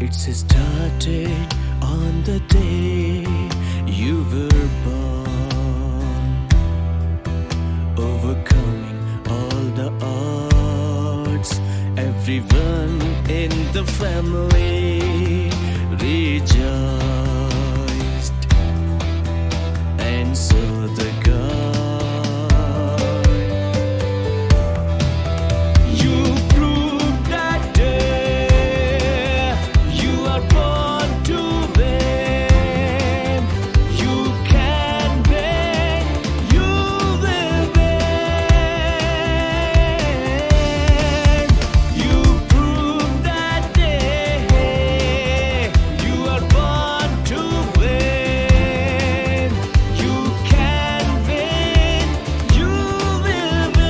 It's started on the day you were born, overcoming all the odds. Everyone in the family rejoiced, and so the God, you proved that day you are born to win. You can win, you will win. You proved that day you are born to win. You can win, you will win.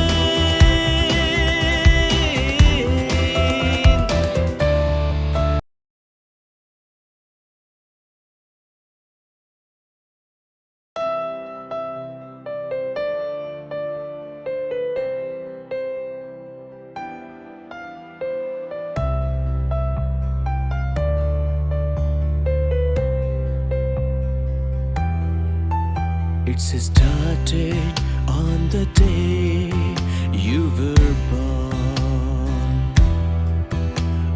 It's started on the day you were born,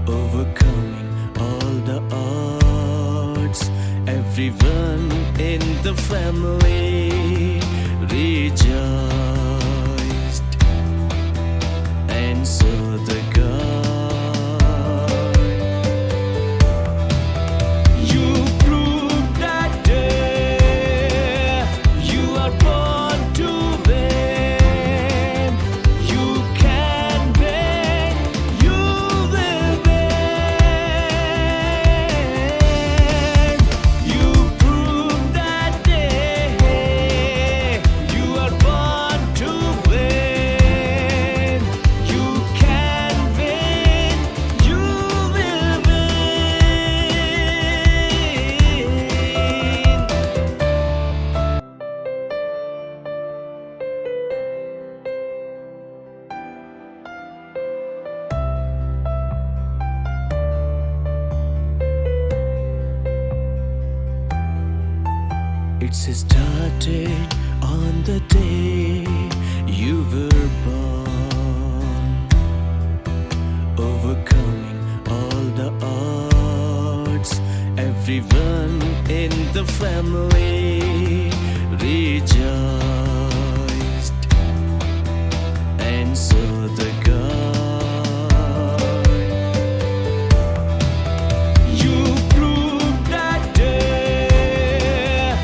overcoming all the odds. Everyone in the family rejoiced, and so the God, you proved that day you are born to win. You can win, you will win. You proved that day you are born to win. You can win, you will win. It's started on the day you were born, overcoming all the odds. Everyone in the family